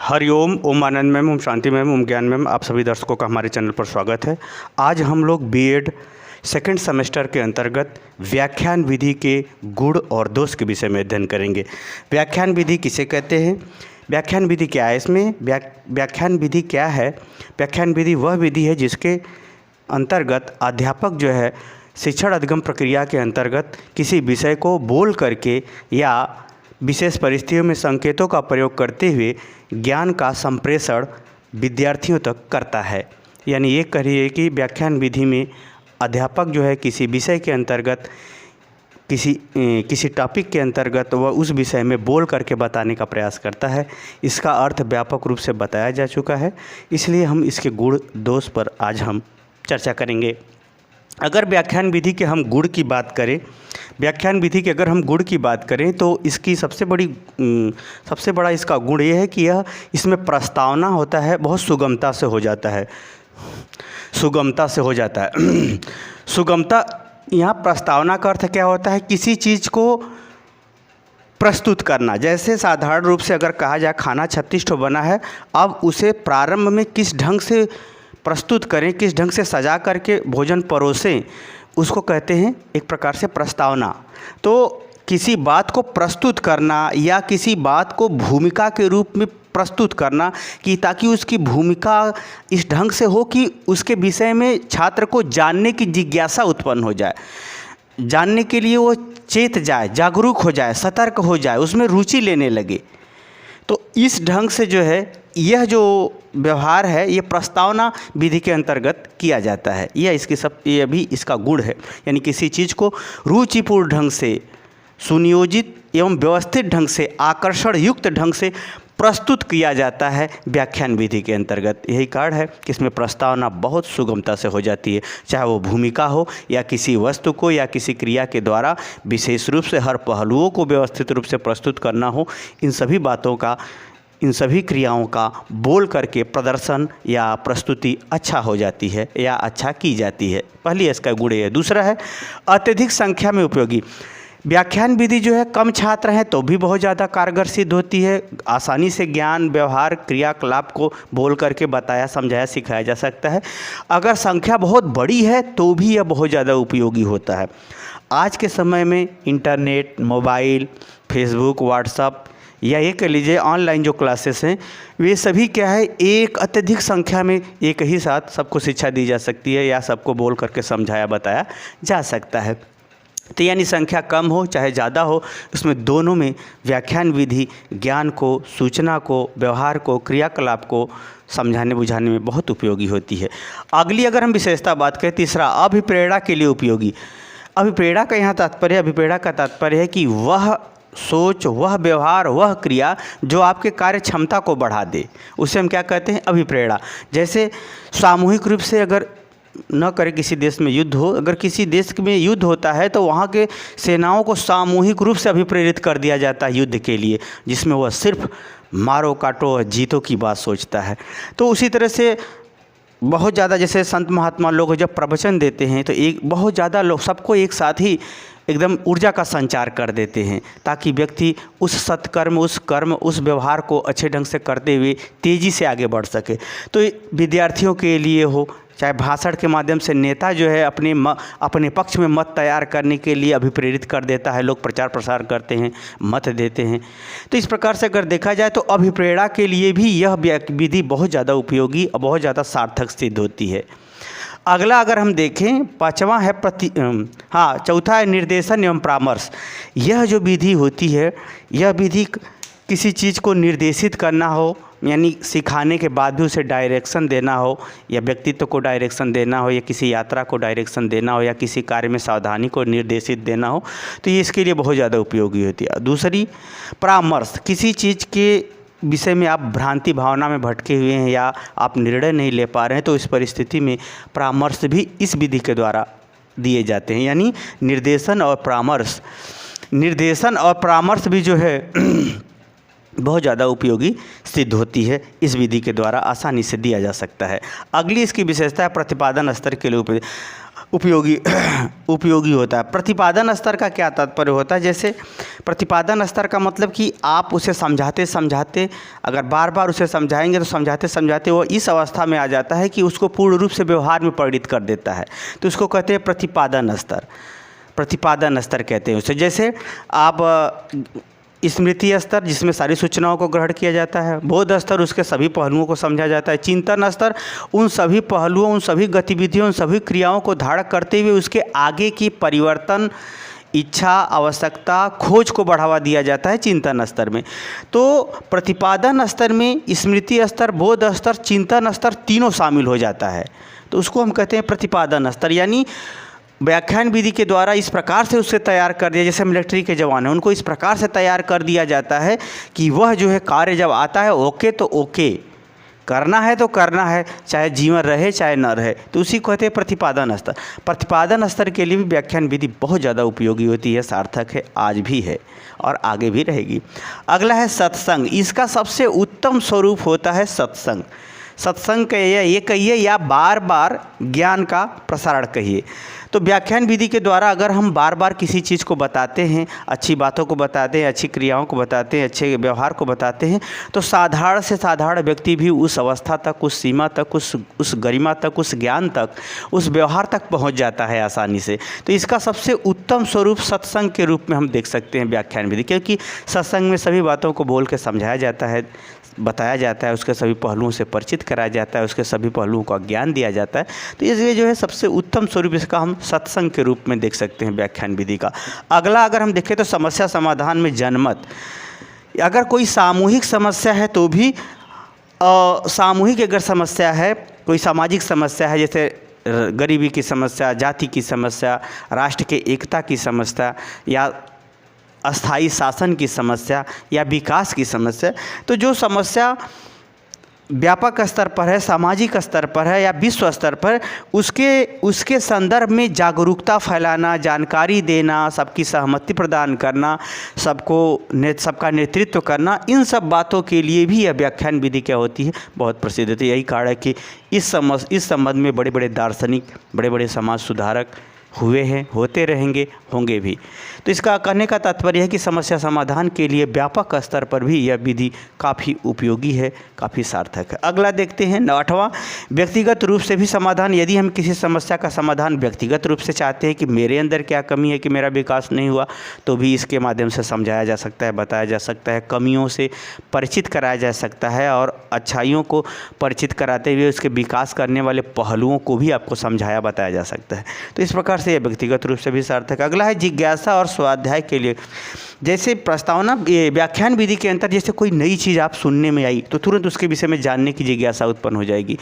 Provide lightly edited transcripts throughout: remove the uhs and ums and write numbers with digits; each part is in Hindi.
हरिओम, ओम आनंद मैम, ओम शांति मैम, ओम ज्ञान मैम, आप सभी दर्शकों का हमारे चैनल पर स्वागत है। आज हम लोग बीएड सेकंड सेमेस्टर के अंतर्गत व्याख्यान विधि के गुण और दोष के विषय में अध्ययन करेंगे। व्याख्यान विधि किसे कहते हैं, व्याख्यान विधि क्या है, इसमें व्याख्यान विधि क्या है। व्याख्यान विधि वह विधि है जिसके अंतर्गत अध्यापक जो है शिक्षण अधिगम प्रक्रिया के अंतर्गत किसी विषय को बोल करके या विशेष परिस्थितियों में संकेतों का प्रयोग करते हुए ज्ञान का संप्रेषण विद्यार्थियों तक करता है। यानी ये कहिए कि व्याख्यान विधि में अध्यापक जो है किसी विषय के अंतर्गत किसी टॉपिक के अंतर्गत वह उस विषय में बोल करके बताने का प्रयास करता है। इसका अर्थ व्यापक रूप से बताया जा चुका है, इसलिए हम इसके गुण दोष पर आज हम चर्चा करेंगे। अगर व्याख्यान विधि के हम गुण की बात करें, व्याख्यान विधि के अगर हम गुण की बात करें तो इसकी सबसे बड़ा इसका गुण ये है कि यह इसमें प्रस्तावना होता है, बहुत सुगमता से हो जाता है। सुगमता यहाँ प्रस्तावना का अर्थ क्या होता है, किसी चीज़ को प्रस्तुत करना। जैसे साधारण रूप से अगर कहा जाए खाना 36 ठो बना है, अब उसे प्रारंभ में किस ढंग से प्रस्तुत करें, किस ढंग से सजा करके भोजन परोसें, उसको कहते हैं एक प्रकार से प्रस्तावना। तो किसी बात को प्रस्तुत करना या किसी बात को भूमिका के रूप में प्रस्तुत करना कि ताकि उसकी भूमिका इस ढंग से हो कि उसके विषय में छात्र को जानने की जिज्ञासा उत्पन्न हो जाए, जानने के लिए वो चेत जाए, जागरूक हो जाए, सतर्क हो जाए, उसमें रुचि लेने लगे। तो इस ढंग से जो है यह जो व्यवहार है ये प्रस्तावना विधि के अंतर्गत किया जाता है। यह भी इसका गुण है। यानी किसी चीज़ को रुचिपूर्ण ढंग से, सुनियोजित एवं व्यवस्थित ढंग से, आकर्षण युक्त ढंग से प्रस्तुत किया जाता है व्याख्यान विधि के अंतर्गत। यही कारण है कि इसमें प्रस्तावना बहुत सुगमता से हो जाती है, चाहे वो भूमिका हो या किसी वस्तु को या किसी क्रिया के द्वारा विशेष रूप से हर पहलुओं को व्यवस्थित रूप से प्रस्तुत करना हो। इन सभी क्रियाओं का बोल करके प्रदर्शन या प्रस्तुति अच्छा हो जाती है या अच्छा की जाती है। पहली इसका गुण है। दूसरा है अत्यधिक संख्या में उपयोगी। व्याख्यान विधि जो है कम छात्र हैं तो भी बहुत ज़्यादा कारगर सिद्ध होती है। आसानी से ज्ञान, व्यवहार, क्रियाकलाप को बोल करके बताया, समझाया, सिखाया जा सकता है। अगर संख्या बहुत बड़ी है तो भी यह बहुत ज़्यादा उपयोगी होता है। आज के समय में इंटरनेट, मोबाइल, फेसबुक, व्हाट्सएप या ये कह लीजिए ऑनलाइन जो क्लासेस हैं, वे सभी क्या है, एक अत्यधिक संख्या में एक ही साथ सबको शिक्षा दी जा सकती है या सबको बोल करके समझाया बताया जा सकता है। तो यानी संख्या कम हो चाहे ज़्यादा हो, उसमें दोनों में व्याख्यान विधि ज्ञान को, सूचना को, व्यवहार को, क्रियाकलाप को समझाने बुझाने में बहुत उपयोगी होती है। अगली अगर हम विशेषता बात करें, तीसरा अभिप्रेरणा के लिए उपयोगी। अभिप्रेरणा का तात्पर्य है कि वह सोच, वह व्यवहार, वह क्रिया जो आपके कार्य क्षमता को बढ़ा दे, उसे हम क्या कहते हैं, अभिप्रेरणा। जैसे सामूहिक रूप से अगर न करे किसी देश में युद्ध हो, अगर किसी देश में युद्ध होता है तो वहाँ के सेनाओं को सामूहिक रूप से अभिप्रेरित कर दिया जाता है युद्ध के लिए, जिसमें वह सिर्फ मारो काटो और जीतो की बात सोचता है। तो उसी तरह से बहुत ज़्यादा जैसे संत महात्मा लोग जब प्रवचन देते हैं तो बहुत ज़्यादा लोग सबको एक साथ ही एकदम ऊर्जा का संचार कर देते हैं, ताकि व्यक्ति उस सत्कर्म, उस कर्म, उस व्यवहार को अच्छे ढंग से करते हुए तेज़ी से आगे बढ़ सके। तो विद्यार्थियों के लिए हो, चाहे भाषण के माध्यम से नेता जो है अपने पक्ष में मत तैयार करने के लिए अभिप्रेरित कर देता है, लोग प्रचार प्रसार करते हैं, मत देते हैं। तो इस प्रकार से अगर देखा जाए तो अभिप्रेरणा के लिए भी यह विधि बहुत ज़्यादा उपयोगी और बहुत ज़्यादा सार्थक सिद्ध होती है। अगला अगर हम देखें, पांचवा है चौथा है निर्देशन एवं परामर्श। यह जो विधि होती है, यह विधि किसी चीज़ को निर्देशित करना हो, यानी सिखाने के बाद भी उसे डायरेक्शन देना हो, या व्यक्तित्व को डायरेक्शन देना हो, या किसी यात्रा को डायरेक्शन देना हो, या किसी कार्य में सावधानी को निर्देशित देना हो, तो ये इसके लिए बहुत ज़्यादा उपयोगी होती है। दूसरी परामर्श, किसी चीज़ के विषय में आप भ्रांति भावना में भटके हुए हैं या आप निर्णय नहीं ले पा रहे हैं, तो इस परिस्थिति में परामर्श भी इस विधि के द्वारा दिए जाते हैं। यानी निर्देशन और परामर्श भी जो है बहुत ज़्यादा उपयोगी सिद्ध होती है, इस विधि के द्वारा आसानी से दिया जा सकता है। अगली इसकी विशेषता है प्रतिपादन स्तर के लिए उपयोगी। उपयोगी उपयोगी होता है। प्रतिपादन स्तर का क्या तात्पर्य होता है? जैसे प्रतिपादन स्तर का मतलब कि आप उसे समझाते समझाते, अगर बार बार उसे समझाएंगे तो समझाते समझाते वो इस अवस्था में आ जाता है कि उसको पूर्ण रूप से व्यवहार में परिणित कर देता है, तो उसको कहते हैं प्रतिपादन स्तर। प्रतिपादन स्तर कहते हैं उसे। जैसे आप स्मृति स्तर, जिसमें सारी सूचनाओं को ग्रहण किया जाता है। बोध स्तर, उसके सभी पहलुओं को समझा जाता है। चिंतन स्तर, उन सभी पहलुओं, उन सभी गतिविधियों, उन सभी क्रियाओं को धारण करते हुए उसके आगे की परिवर्तन, इच्छा, आवश्यकता, खोज को बढ़ावा दिया जाता है चिंतन स्तर में। तो प्रतिपादन स्तर में स्मृति स्तर, बोध स्तर, चिंतन स्तर तीनों शामिल हो जाता है, तो उसको हम कहते हैं प्रतिपादन स्तर। यानी व्याख्यान विधि के द्वारा इस प्रकार से उससे तैयार कर दिया, जैसे मिलिट्री के जवान हैं, उनको इस प्रकार से तैयार कर दिया जाता है कि वह जो है कार्य जब आता है ओके तो ओके, करना है तो करना है, चाहे जीवन रहे चाहे न रहे, तो उसी को कहते हैं प्रतिपादन स्तर। प्रतिपादन स्तर के लिए भी व्याख्यान विधि बहुत ज़्यादा उपयोगी होती है, सार्थक है, आज भी है और आगे भी रहेगी। अगला है सत्संग। इसका सबसे उत्तम स्वरूप होता है सत्संग। सत्संग कहिए, ये कहिए, या बार बार ज्ञान का प्रसारण कहिए। तो व्याख्यान विधि के द्वारा अगर हम बार बार किसी चीज़ को बताते हैं, अच्छी बातों को बताते हैं, अच्छी क्रियाओं को बताते हैं, अच्छे व्यवहार को बताते हैं, तो साधारण से साधारण व्यक्ति भी उस अवस्था तक, उस सीमा तक, उस गरिमा तक, उस ज्ञान तक, उस व्यवहार तक पहुंच जाता है आसानी से। तो इसका सबसे उत्तम स्वरूप सत्संग के रूप में हम देख सकते हैं व्याख्यान विधि, क्योंकि सत्संग में सभी बातों को बोल के समझाया जाता है, बताया जाता है, उसके सभी पहलुओं से परिचित कराया जाता है, उसके सभी पहलुओं का ज्ञान दिया जाता है। तो इसलिए जो है सबसे उत्तम स्वरूप इसका हम सत्संग के रूप में देख सकते हैं व्याख्यान विधि का। अगला अगर हम देखें तो समस्या समाधान में जनमत। अगर कोई सामूहिक समस्या है तो भी सामूहिक अगर समस्या है, कोई सामाजिक समस्या है, जैसे गरीबी की समस्या, जाति की समस्या, राष्ट्र के एकता की समस्या, या अस्थाई शासन की समस्या, या विकास की समस्या, तो जो समस्या व्यापक स्तर पर है, सामाजिक स्तर पर है या विश्व स्तर पर, उसके संदर्भ में जागरूकता फैलाना, जानकारी देना, सबकी सहमति प्रदान करना, सबका नेतृत्व करना, इन सब बातों के लिए भी यह व्याख्यान विधि क्या होती है, बहुत प्रसिद्ध होती है। यही कारण है कि इस संबंध में बड़े बड़े दार्शनिक, बड़े बड़े समाज सुधारक हुए हैं, होते रहेंगे, होंगे भी। तो इसका कहने का तात्पर्य है कि समस्या समाधान के लिए व्यापक स्तर पर भी यह विधि काफ़ी उपयोगी है, काफ़ी सार्थक है। अगला देखते हैं 8वां, व्यक्तिगत रूप से भी समाधान। यदि हम किसी समस्या का समाधान व्यक्तिगत रूप से चाहते हैं कि मेरे अंदर क्या कमी है कि मेरा विकास नहीं हुआ, तो भी इसके माध्यम से समझाया जा सकता है, बताया जा सकता है, कमियों से परिचित कराया जा सकता है, और अच्छाइयों को परिचित कराते हुए उसके विकास करने वाले पहलुओं को भी आपको समझाया, बताया जा सकता है। तो इस प्रकार से यह व्यक्तिगत रूप से भी सार्थक। अगला है जिज्ञासा और स्वाध्याय के लिए। जैसे प्रस्तावना व्याख्यान विधि के अंतर, जैसे कोई नई चीज़ आप सुनने में आई तो तुरंत उसके विषय में जानने की जिज्ञासा उत्पन्न हो जाएगी,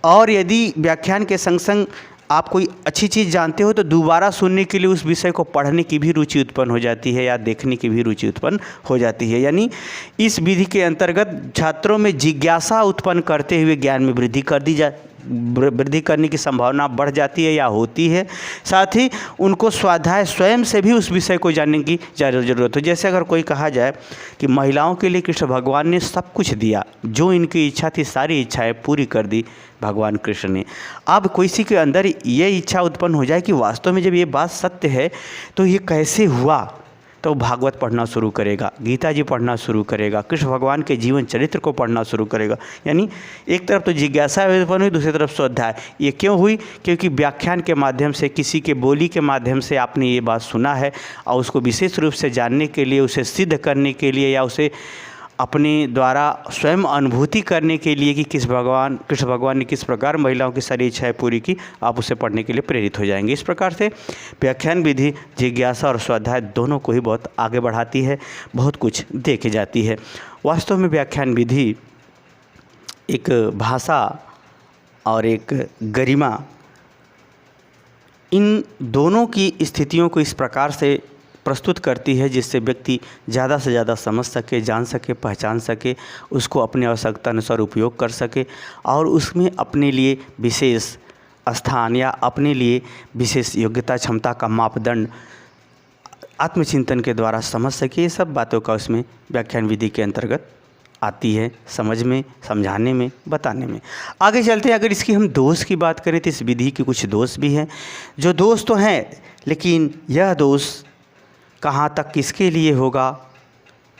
और यदि व्याख्यान के संग संग आप कोई अच्छी चीज़ जानते हो तो दोबारा सुनने के लिए उस विषय को पढ़ने की भी रुचि उत्पन्न हो जाती है, या देखने की भी रुचि उत्पन्न हो जाती है। यानी इस विधि के अंतर्गत छात्रों में जिज्ञासा उत्पन्न करते हुए ज्ञान में वृद्धि करने की संभावना बढ़ जाती है या होती है। साथ ही उनको स्वाध्याय स्वयं से भी उस विषय को जानने की ज़रूरत हो। जैसे अगर कोई कहा जाए कि महिलाओं के लिए कृष्ण भगवान ने सब कुछ दिया, जो इनकी इच्छा थी सारी इच्छाएं पूरी कर दी भगवान कृष्ण ने। अब किसी के अंदर ये इच्छा उत्पन्न हो जाए कि वास्तव में जब ये बात सत्य है तो ये कैसे हुआ, तो भागवत पढ़ना शुरू करेगा, गीता जी पढ़ना शुरू करेगा, कृष्ण भगवान के जीवन चरित्र को पढ़ना शुरू करेगा। यानी एक तरफ तो जिज्ञासा उत्पन्न हुई, दूसरी तरफ स्वाध्याय। ये क्यों हुई? क्योंकि व्याख्यान के माध्यम से, किसी के बोली के माध्यम से आपने ये बात सुना है, और उसको विशेष रूप से जानने के लिए, उसे सिद्ध करने के लिए, या उसे अपने द्वारा स्वयं अनुभूति करने के लिए कि कृष्ण भगवान ने किस प्रकार महिलाओं की सारी इच्छाएं पूरी की, आप उसे पढ़ने के लिए प्रेरित हो जाएंगे। इस प्रकार से व्याख्यान विधि जिज्ञासा और स्वाध्याय दोनों को ही बहुत आगे बढ़ाती है, बहुत कुछ दे के जाती है। वास्तव में व्याख्यान विधि एक भाषा और एक गरिमा, इन दोनों की स्थितियों को इस प्रकार से प्रस्तुत करती है जिससे व्यक्ति ज़्यादा से ज़्यादा समझ सके, जान सके, पहचान सके, उसको अपने आवश्यकता अनुसार उपयोग कर सके, और उसमें अपने लिए विशेष स्थान या अपने लिए विशेष योग्यता क्षमता का मापदंड आत्मचिंतन के द्वारा समझ सके। ये सब बातों का उसमें व्याख्यान विधि के अंतर्गत आती है समझ में, समझाने में, बताने में। आगे चलते हैं, अगर इसकी हम दोष की बात करें तो इस विधि के कुछ दोष भी हैं। जो दोष तो हैं, लेकिन यह दोष कहाँ तक किसके लिए होगा,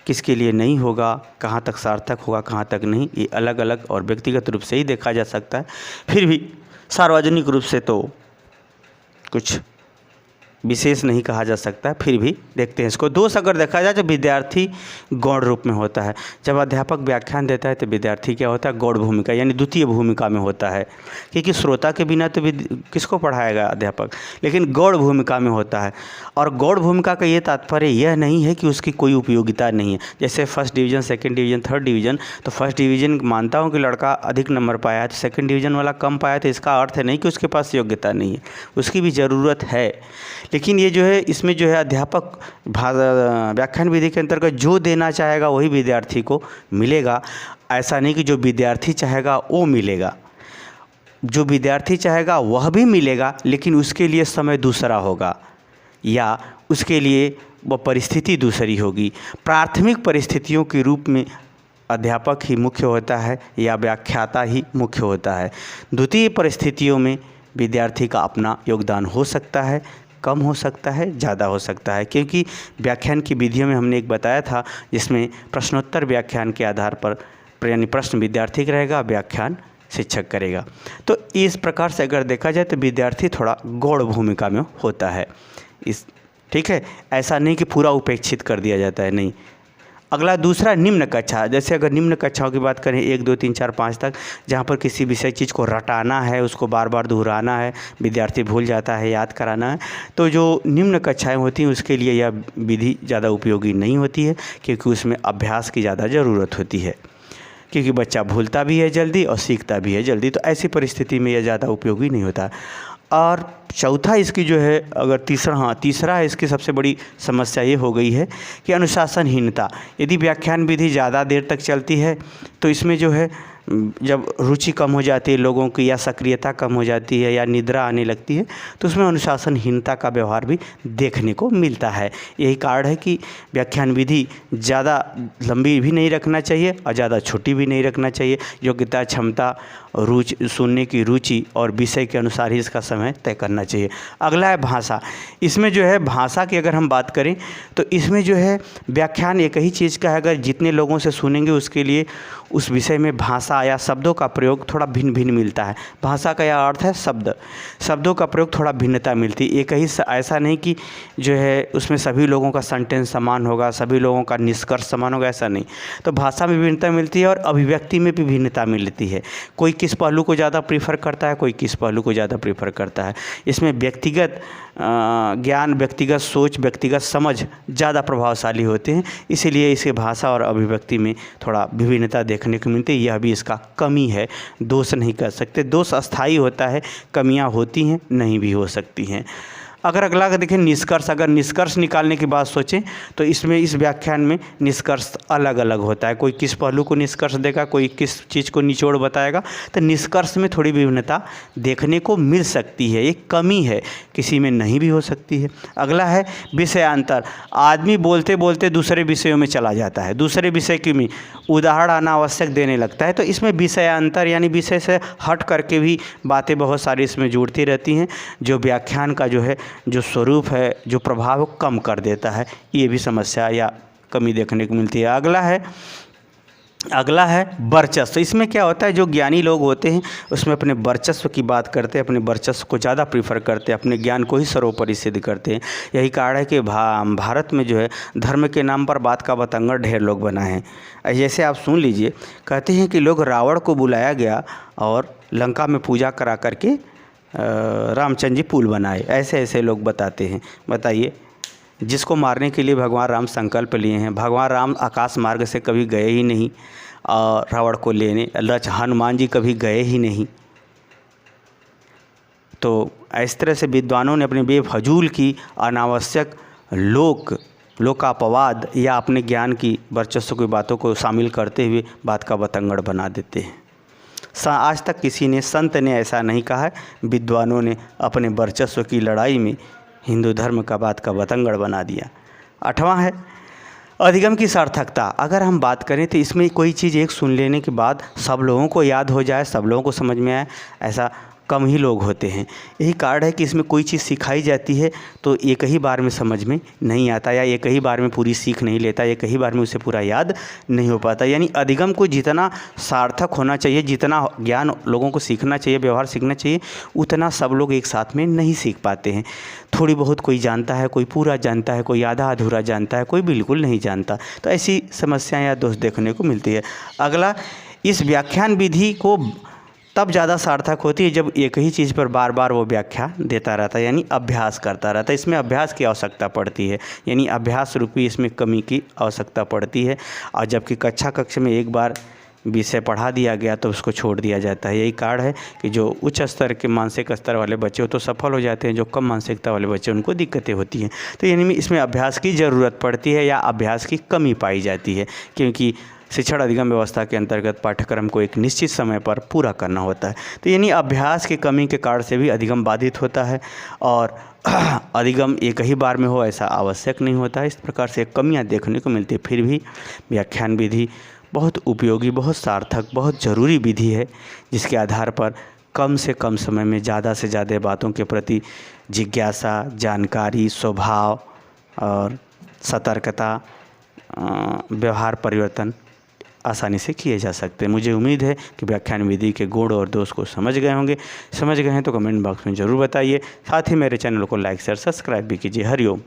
किसके लिए नहीं होगा, कहाँ तक सार्थक होगा, कहाँ तक नहीं, ये अलग अलग और व्यक्तिगत रूप से ही देखा जा सकता है। फिर भी सार्वजनिक रूप से तो कुछ विशेष नहीं कहा जा सकता है, फिर भी देखते हैं इसको। दोष अगर देखा जाए तो विद्यार्थी गौण रूप में होता है। जब अध्यापक व्याख्यान देता है तो विद्यार्थी क्या होता है, गौण भूमिका यानी द्वितीय भूमिका में होता है, क्योंकि श्रोता के बिना तो किसको पढ़ाएगा अध्यापक, लेकिन गौण भूमिका में होता है। और गौण भूमिका का ये तात्पर्य यह नहीं है कि उसकी कोई उपयोगिता नहीं है। जैसे first division, second division, third division, तो फर्स्ट डिवीज़न मानता हूँ कि लड़का अधिक नंबर पाया है, तो सेकेंड डिवीज़न वाला कम पाया, तो इसका अर्थ है नहीं कि उसके पास योग्यता नहीं है, उसकी भी ज़रूरत है। लेकिन ये जो है, इसमें जो है अध्यापक व्याख्यान विधि के अंतर्गत जो देना चाहेगा वही विद्यार्थी को मिलेगा। ऐसा नहीं कि जो विद्यार्थी चाहेगा वो मिलेगा, जो विद्यार्थी चाहेगा वह भी मिलेगा, लेकिन उसके लिए समय दूसरा होगा या उसके लिए वह परिस्थिति दूसरी होगी। प्राथमिक परिस्थितियों के रूप में अध्यापक ही मुख्य होता है या व्याख्याता ही मुख्य होता है। द्वितीय परिस्थितियों में विद्यार्थी का अपना योगदान हो सकता है, कम हो सकता है, ज़्यादा हो सकता है, क्योंकि व्याख्यान की विधियों में हमने एक बताया था जिसमें प्रश्नोत्तर व्याख्यान के आधार पर यानी प्रश्न विद्यार्थी का रहेगा, व्याख्यान शिक्षक करेगा। तो इस प्रकार से अगर देखा जाए तो विद्यार्थी थोड़ा गौण भूमिका में होता है ठीक है, ऐसा नहीं कि पूरा उपेक्षित कर दिया जाता है, नहीं। अगला दूसरा निम्न कक्षा, जैसे अगर निम्न कक्षाओं की बात करें 1, 2, 3, 4, 5 तक, जहाँ पर किसी विषय चीज़ को रटाना है, उसको बार बार दोहराना है, विद्यार्थी भूल जाता है, याद कराना है, तो जो निम्न कक्षाएं होती हैं उसके लिए यह विधि ज़्यादा उपयोगी नहीं होती है, क्योंकि उसमें अभ्यास की ज़्यादा ज़रूरत होती है, क्योंकि बच्चा भूलता भी है जल्दी और सीखता भी है जल्दी, तो ऐसी परिस्थिति में यह ज़्यादा उपयोगी नहीं होता। और चौथा इसकी जो है, अगर तीसरा है इसकी सबसे बड़ी समस्या ये हो गई है कि अनुशासनहीनता। यदि व्याख्यान विधि ज़्यादा देर तक चलती है तो इसमें जो है जब रुचि कम हो जाती है लोगों की, या सक्रियता कम हो जाती है, या निद्रा आने लगती है, तो उसमें अनुशासनहीनता का व्यवहार भी देखने को मिलता है। यही कारण है कि व्याख्यान विधि ज़्यादा लंबी भी नहीं रखना चाहिए और ज़्यादा छोटी भी नहीं रखना चाहिए। योग्यता, क्षमता, रुचि, सुनने की रुचि और विषय के अनुसार ही इसका समय तय करना चाहिए। अगला है भाषा। इसमें जो है भाषा की अगर हम बात करें तो इसमें जो है व्याख्यान एक ही चीज़ का है, अगर जितने लोगों से सुनेंगे उसके लिए उस विषय में भाषा या शब्दों का प्रयोग थोड़ा भिन्न भिन्न मिलता है। भाषा का यह अर्थ है शब्दों का प्रयोग थोड़ा भिन्नता मिलती है। एक ही, ऐसा नहीं कि जो है उसमें सभी लोगों का सेंटेंस समान होगा, सभी लोगों का निष्कर्ष समान होगा, ऐसा नहीं। तो भाषा में भिन्नता मिलती है और अभिव्यक्ति में भी भिन्नता मिलती है। कोई किस पहलू को ज़्यादा प्रीफर करता है, कोई किस पहलू को ज़्यादा प्रीफर करता है। इसमें व्यक्तिगत ज्ञान, व्यक्तिगत सोच, व्यक्तिगत समझ ज़्यादा प्रभावशाली होते हैं, इसीलिए इसे भाषा और अभिव्यक्ति में थोड़ा विभिन्नता देखने को मिलती है। यह भी इसका कमी है, दोष नहीं कर सकते। दोष अस्थायी होता है, कमियां होती हैं, नहीं भी हो सकती हैं। अगर अगला देखें निष्कर्ष, अगर निष्कर्ष निकालने की बात सोचें तो इसमें इस व्याख्यान में निष्कर्ष अलग अलग होता है। कोई किस पहलू को निष्कर्ष देगा, कोई किस चीज़ को निचोड़ बताएगा, तो निष्कर्ष में थोड़ी विभिन्नता देखने को मिल सकती है, एक कमी है, किसी में नहीं भी हो सकती है। अगला है विषयांतर। आदमी बोलते बोलते दूसरे विषयों में चला जाता है, दूसरे विषय की में उदाहरण अनावश्यक देने लगता है, तो इसमें विषयांतर यानी विषय से हट करके भी बातें बहुत सारी इसमें जुड़ती रहती हैं, जो व्याख्यान का जो है जो स्वरूप है, जो प्रभाव कम कर देता है। ये भी समस्या या कमी देखने को मिलती है। अगला है वर्चस्व। इसमें क्या होता है, जो ज्ञानी लोग होते हैं उसमें अपने वर्चस्व की बात करते हैं, अपने वर्चस्व को ज़्यादा प्रीफर करते हैं, अपने ज्ञान को ही सर्वोपरि सिद्ध करते हैं। यही कारण है कि भारत में जो है धर्म के नाम पर बात का बतंगड़ ढेर लोग बनाए हैं। जैसे आप सुन लीजिए, कहते हैं कि लोग रावण को बुलाया गया और लंका में पूजा करा करके रामचंद्र जी पुल बनाए, ऐसे ऐसे लोग बताते हैं। बताइए, जिसको मारने के लिए भगवान राम संकल्प लिए हैं, भगवान राम आकाश मार्ग से कभी गए ही नहीं और रावण को लेने, हनुमान जी कभी गए ही नहीं। तो इस तरह से विद्वानों ने अपने बेफजूल की अनावश्यक लोकापवाद या अपने ज्ञान की वर्चस्व की बातों को शामिल करते हुए बात का बतंगड़ बना देते हैं। आज तक किसी ने, संत ने ऐसा नहीं कहा है, विद्वानों ने अपने वर्चस्व की लड़ाई में हिंदू धर्म का बात का बतंगड़ बना दिया। 8वां है अधिगम की सार्थकता अगर हम बात करें तो इसमें कोई चीज़ एक सुन लेने के बाद सब लोगों को याद हो जाए, सब लोगों को समझ में आए, ऐसा कम ही लोग होते हैं। यही कारण है कि इसमें कोई चीज़ सिखाई जाती है तो एक ही बार में समझ में नहीं आता, या एक ही बार में पूरी सीख नहीं लेता, एक ही बार में उसे पूरा याद नहीं हो पाता। यानी अधिगम को जितना सार्थक होना चाहिए, जितना ज्ञान लोगों को सीखना चाहिए, व्यवहार सीखना चाहिए, उतना सब लोग एक साथ में नहीं सीख पाते हैं। थोड़ी बहुत कोई जानता है, कोई पूरा जानता है, कोई आधा अधूरा जानता है, कोई बिल्कुल नहीं जानता। तो ऐसी समस्याएं या दोष देखने को मिलती है। अगला, इस व्याख्यान विधि को तब ज़्यादा सार्थक होती है जब एक ही चीज़ पर बार बार वो व्याख्या देता रहता है, यानी अभ्यास करता रहता है। इसमें अभ्यास की आवश्यकता पड़ती है, यानी अभ्यास रूपी इसमें कमी की आवश्यकता पड़ती है। और जबकि कक्षा में एक बार विषय पढ़ा दिया गया तो उसको छोड़ दिया जाता है। यही कारण है कि जो उच्च स्तर के मानसिक स्तर वाले बच्चे हो तो सफल हो जाते हैं, जो कम मानसिकता वाले बच्चे उनको दिक्कतें होती हैं। तो यानी इसमें अभ्यास की ज़रूरत पड़ती है या अभ्यास की कमी पाई जाती है, क्योंकि शिक्षण अधिगम व्यवस्था के अंतर्गत पाठ्यक्रम को एक निश्चित समय पर पूरा करना होता है। तो यानी अभ्यास की कमी के कारण से भी अधिगम बाधित होता है, और अधिगम एक ही बार में हो ऐसा आवश्यक नहीं होता है। इस प्रकार से कमियां देखने को मिलती है। फिर भी व्याख्यान विधि बहुत उपयोगी, बहुत सार्थक, बहुत ज़रूरी विधि है, जिसके आधार पर कम से कम समय में ज़्यादा से ज़्यादा बातों के प्रति जिज्ञासा, जानकारी, स्वभाव और सतर्कता, व्यवहार परिवर्तन आसानी से किए जा सकते हैं। मुझे उम्मीद है कि व्याख्यान विधि के गुण और दोष को समझ गए होंगे। समझ गए हैं तो कमेंट बॉक्स में ज़रूर बताइए। साथ ही मेरे चैनल को लाइक शेयर सब्सक्राइब भी कीजिए। हरिओम।